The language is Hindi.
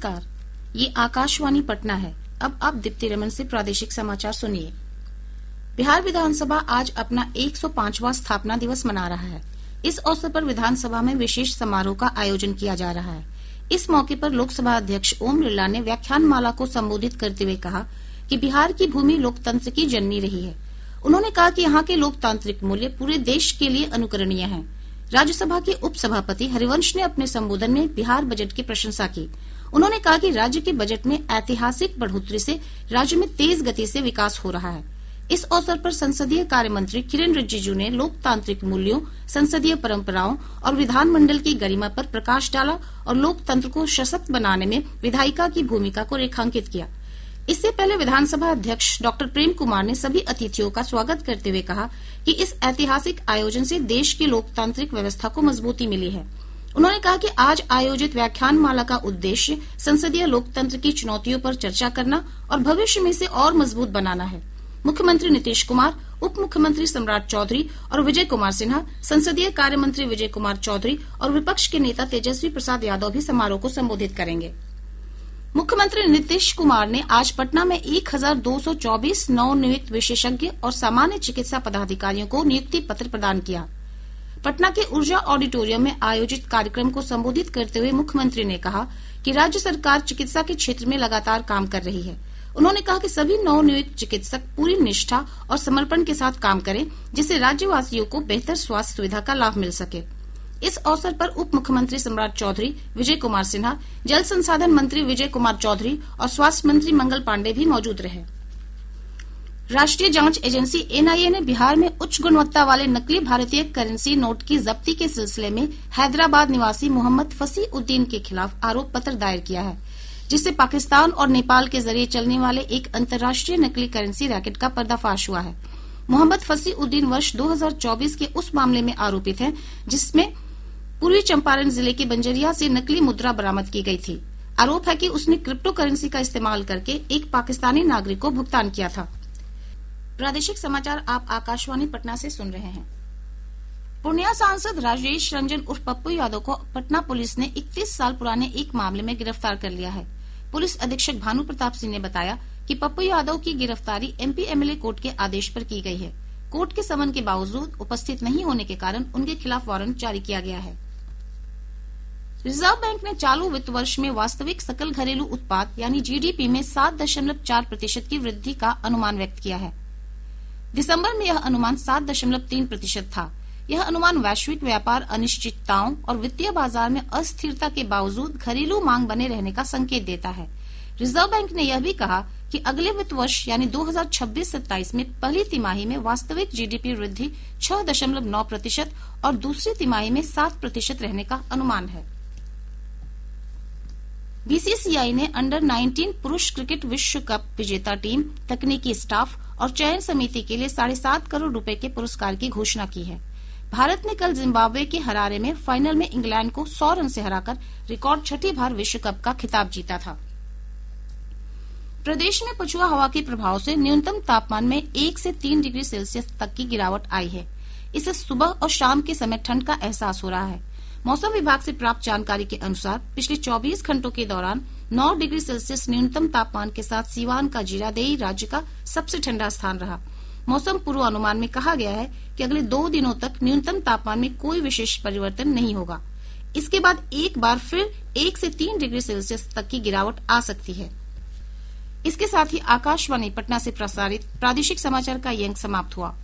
नमस्कार, ये आकाशवाणी पटना है। अब आप दीप्ति रमन से प्रादेशिक समाचार सुनिए। बिहार विधानसभा आज अपना 105वां स्थापना दिवस मना रहा है। इस अवसर पर विधानसभा में विशेष समारोह का आयोजन किया जा रहा है। इस मौके पर लोकसभा अध्यक्ष ओम बिरला ने व्याख्यान माला को संबोधित करते हुए कहा कि बिहार की भूमि लोकतंत्र की जननी रही है। उन्होंने कहा कि यहाँ के लोकतांत्रिक मूल्य पूरे देश के लिए अनुकरणीय हैं। राज्यसभा के उपसभापति हरिवंश ने अपने संबोधन में बिहार बजट की प्रशंसा की। उन्होंने कहा कि राज्य के बजट में ऐतिहासिक बढ़ोतरी से राज्य में तेज गति से विकास हो रहा है। इस अवसर पर संसदीय कार्य मंत्री किरेन रिजिजू ने लोकतांत्रिक मूल्यों, संसदीय परंपराओं और विधानमंडल की गरिमा पर प्रकाश डाला और लोकतंत्र को सशक्त बनाने में विधायिका की भूमिका को रेखांकित किया। इससे पहले विधानसभा अध्यक्ष डॉक्टर प्रेम कुमार ने सभी अतिथियों का स्वागत करते हुए कहा कि इस ऐतिहासिक आयोजन से देश की लोकतांत्रिक व्यवस्था को मजबूती मिली है। उन्होंने कहा कि आज आयोजित व्याख्यान माला का उद्देश्य संसदीय लोकतंत्र की चुनौतियों पर चर्चा करना और भविष्य में इसे और मजबूत बनाना है। मुख्यमंत्री नीतीश कुमार, उप मुख्यमंत्री सम्राट चौधरी और विजय कुमार सिन्हा, संसदीय कार्य मंत्री विजय कुमार चौधरी और विपक्ष के नेता तेजस्वी प्रसाद यादव भी समारोह को संबोधित करेंगे। मुख्यमंत्री नीतीश कुमार ने आज पटना में 1224 नवनियुक्त विशेषज्ञ और सामान्य चिकित्सा पदाधिकारियों को नियुक्ति पत्र प्रदान किया। पटना के ऊर्जा ऑडिटोरियम में आयोजित कार्यक्रम को संबोधित करते हुए मुख्यमंत्री ने कहा कि राज्य सरकार चिकित्सा के क्षेत्र में लगातार काम कर रही है। उन्होंने कहा कि सभी नवनियुक्त चिकित्सक पूरी निष्ठा और समर्पण के साथ काम करें, जिससे राज्यवासियों को बेहतर स्वास्थ्य सुविधा का लाभ मिल सके। इस अवसर पर उप मुख्यमंत्री सम्राट चौधरी, विजय कुमार सिन्हा, जल संसाधन मंत्री विजय कुमार चौधरी और स्वास्थ्य मंत्री मंगल पांडे भी मौजूद रहे। राष्ट्रीय जांच एजेंसी एनआईए ने बिहार में उच्च गुणवत्ता वाले नकली भारतीय करेंसी नोट की जब्ती के सिलसिले में हैदराबाद निवासी मोहम्मद फसीउद्दीन के खिलाफ आरोप पत्र दायर किया है, जिससे पाकिस्तान और नेपाल के जरिए चलने वाले एक अंतर्राष्ट्रीय नकली करेंसी रैकेट का पर्दाफाश हुआ है। मोहम्मद फसीउद्दीन वर्ष 2024 के उस मामले में आरोपित है जिसमें पूर्वी चंपारण जिले के बंजरिया से नकली मुद्रा बरामद की गई थी। आरोप है कि उसने क्रिप्टो करेंसी का इस्तेमाल करके एक पाकिस्तानी नागरिक को भुगतान किया था। प्रादेशिक समाचार आप आकाशवाणी पटना से सुन रहे हैं। पूर्णिया सांसद राजेश रंजन उर्फ पप्पू यादव को पटना पुलिस ने 31 साल पुराने एक मामले में गिरफ्तार कर लिया है। पुलिस अधीक्षक भानु प्रताप सिंह ने बताया कि पप्पू यादव की गिरफ्तारी एमपी एमएलए कोर्ट के आदेश पर की गई है। कोर्ट के समन के बावजूद उपस्थित नहीं होने के कारण उनके खिलाफ वारंट जारी किया गया है। रिजर्व बैंक ने चालू वित्त वर्ष में वास्तविक सकल घरेलू उत्पाद यानी जीडीपी में 7.4% की वृद्धि का अनुमान व्यक्त किया है। दिसंबर में यह अनुमान 7.3% था। यह अनुमान वैश्विक व्यापार अनिश्चितताओं और वित्तीय बाजार में अस्थिरता के बावजूद घरेलू मांग बने रहने का संकेत देता है। रिजर्व बैंक ने यह भी कहा कि अगले वित्त वर्ष यानी 2026-27 में पहली तिमाही में वास्तविक जीडीपी वृद्धि 6.9% और दूसरी तिमाही में 7% रहने का अनुमान है। बीसीसीआई ने अंडर 19 पुरुष क्रिकेट विश्व कप विजेता टीम, तकनीकी स्टाफ और चयन समिति के लिए 7.5 करोड़ रुपए के पुरस्कार की घोषणा की है। भारत ने कल जिम्बाब्वे के हरारे में फाइनल में इंग्लैंड को 100 रन से हराकर रिकॉर्ड छठी बार विश्व कप का खिताब जीता था। प्रदेश में पछुआ हवा के प्रभाव से न्यूनतम तापमान में 1 से 3 डिग्री सेल्सियस तक की गिरावट आई है। इससे सुबह और शाम के समय ठंड का एहसास हो रहा है। मौसम विभाग से प्राप्त जानकारी के अनुसार पिछले 24 घंटों के दौरान 9 डिग्री सेल्सियस न्यूनतम तापमान के साथ सीवान का जीरादेई राज्य का सबसे ठंडा स्थान रहा। मौसम पूर्वानुमान में कहा गया है कि अगले 2 दिनों तक न्यूनतम तापमान में कोई विशेष परिवर्तन नहीं होगा। इसके बाद एक बार फिर 1 से 3 डिग्री सेल्सियस तक की गिरावट आ सकती है। इसके साथ ही आकाशवाणी पटना से प्रसारित प्रादेशिक समाचार का ये अंक समाप्त हुआ।